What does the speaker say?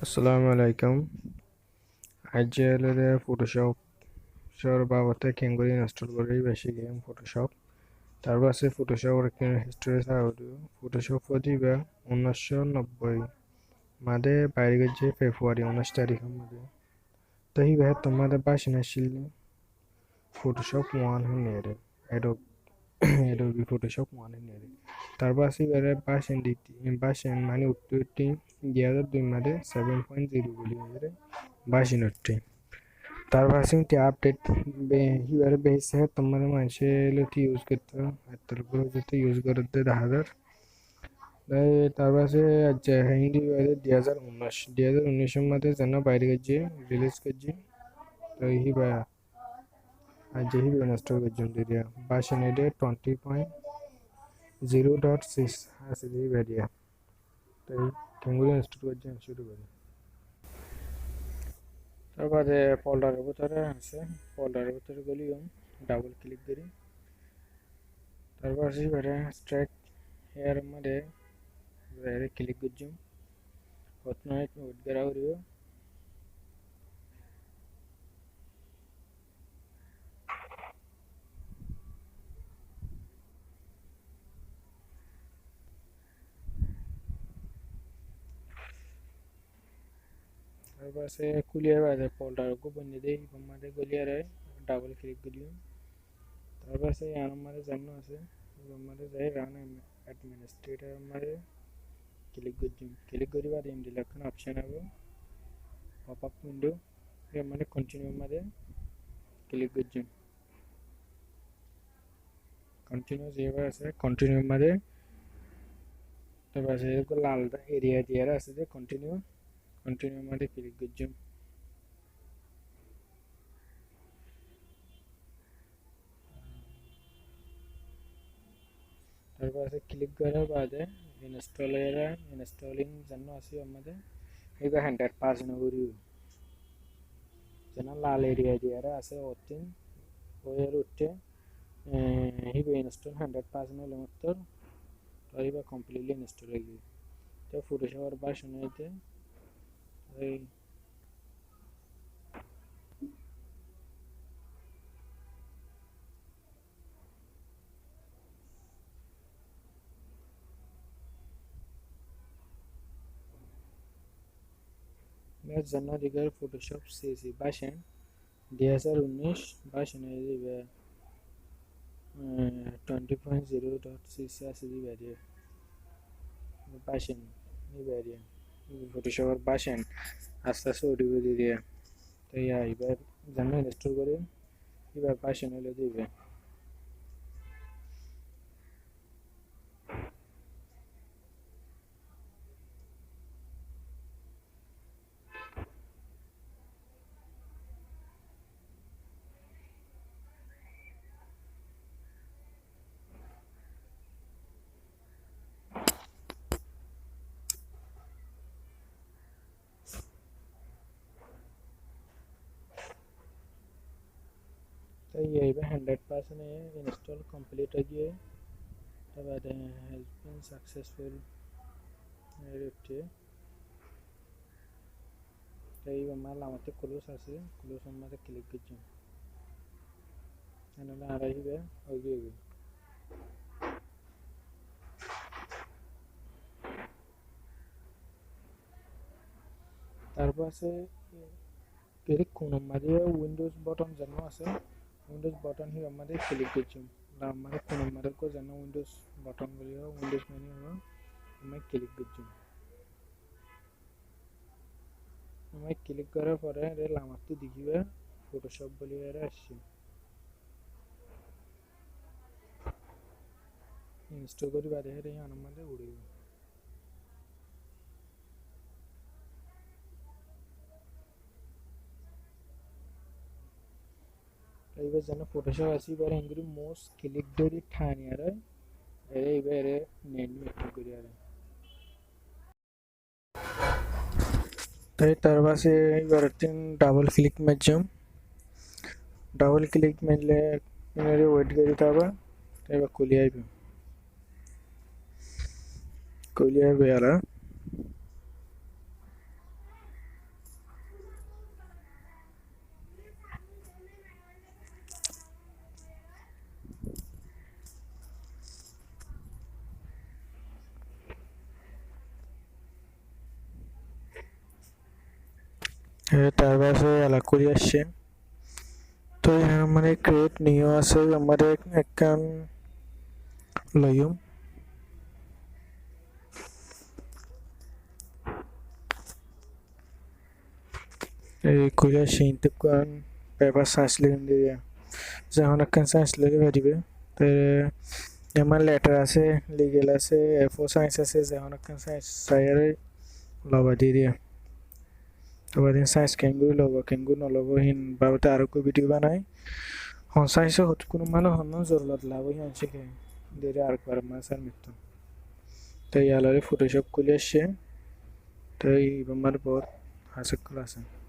আসসালামু আলাইকুম। আজ হলে ফটোশপ সর বাবতে কেঙ্গুরি ইনস্টল করি বেশি গেম ফটোশপ তারপর আছে ফটোশপ হিস্টোরি সাউডিও ফটোশপ দিবা 1990 মাদে বাইরে গেছে ফেব্রুয়ারি 19 মাদে তো হি ভাই তোমাদের বাসে নাছিল ফটোশপ 1 নেরে এডোবি ফটোশপ 1 নেরে তারপর আছে এবারে বাসেন মানে উত্তরটি 2002 মাদে 7.0 বলি এর বাসিন উঠছে তার ভার্সনটি আপডেট হিবার বেসে তোমার মানুষে লতি ইউজ করতে এত করে যেতে ইউজ করতে 10,000 তাই তার পাশে আচ্ছা হিন্দি বাইরে 2019 মধ্যে জানা বাইরে গেছে রিলিজ করছে তো হিবা আজ হিবা ইনস্টল করছে দিয়া ভার্সন এডে 20.0.6 আছে হিবা দিয়া তাই কেঙ্গুরি ইনস্টল করছে শুরু করি তারপরে ফোল্ডারের ভিতরে আছে ফোল্ডারের ভিতরে গেলিও ডাবল ক্লিক করি তারপর এবারে স্ট্রাইক হেয়ার মধ্যে এবারে ক্লিক করছি প্রথমে ওয়েট করা করিব তারপর সে কুলিয়ার বাইরে ফোল্ডার को বন্ধ দেই মধ্যে গলিয়ারে ডাবল ক্লিক করিও তারপর সে আর মধ্যে জানো আছে মধ্যে যাই রান অ্যাডমিনিস্ট্রেটর মধ্যে ক্লিক করছি ক্লিক করিবা এমডি লেখান অপশন হবে পপ আপ উইন্ডো এর মধ্যে কন্টিনিউ মধ্যে ক্লিক করছি কন্টিনিউ যেভাবে আছে কন্টিনিউ মধ্যে তারপর সে লাল এরিয়া দিয়ে আছে যে কন্টিনিউ মধ্যে ক্লিক করছি তারপর আছে ক্লিক করার বাদে ইনস্টলিং জন্য আছে আমাদের এবার 100% করি যেন লাল এরিয়া দিয়ে আছে অতিন ওয়ের উঠে হিবে ইনস্টল 100% হলে মাত্র তো এবার কমপ্লিটলি ইনস্টল হয়ে গেছে তো ফটোশপের ভার্সন হইতে এই এর জন্য দিকের ফটোশপ সিসি ভার্সন 2019 ভার্সন হয়ে 20.0.6 আছে দিবে দিয়ে ভার্সন দিবে দিয়ে ফটোশপের ভার্সন আস্তে আস্তে ওডিও দিয়ে তো এবার জানো ইনস্টল করে এবার ভার্সন হলে দিবে तो ये 100% इंस्टॉल कंप्लीट हो गया तब हैज बीन सक्सेसफुल রেটে তাই আমার আমাতে ক্লোজ আছে ক্লোজ আমাতে ক্লিক করছি এনালে আরাইবে ওই তারপর আছে ক্লিক কোন মাঝে উইন্ডোজ বাটন জানো আছে উইন্ডোজ বাটন হি আমাদের ক্লিক করছি আমাদের কোন মাঝে কো জানো উইন্ডোজ বাটন গুলো উইন্ডোজ মেনু আমি ক্লিক করছি আমি ক্লিক করার পরে এর আমাতে দেখিবে ফটোশপ বলি এর আসছে ইনস্টল করি বাদে এর আমাদের উড়িবে এইবার জানো ফটোশপ আসি বার এঙ্গুরি মোস্ট ক্লিক ধরি ঠানি আর এইবারে নেট মেট্রিক করি আর তাই তার পাশে এবার তিন ডাবল ক্লিক মারলে এনারে ওয়েট করি তারপর এবার কলি আইবে আর তারপরে এলা করে আসছে তো এখানে মানে ক্রিয়েট নিউ আছে আমার একখান লইম এই করে আসছে ইনতেকান পেপার সাইজ লিখে দিয়ে যখন একখান সাইজ লিখে পারিবে তো আমার লেটার আছে লিগেল আছে এফও সাইজ আছে যখন একখান সাইজ চাইয়ারে লবা দিয়ে দিয়ে তো বাদিন সাইজ কেঙ্গুরি লব কেঙ্গুরি নলব হিন বাবতে আরো কো ভিডিও বানাই হন সাইজ হত কোনো মানে হন জরুরত লাভ হিন শিখে দেরে আর কর মাসার মিত্ত তো ইয়ালারে ফটোশপ খুলে আসছে তো এই আমার বহুত হাসিল আছে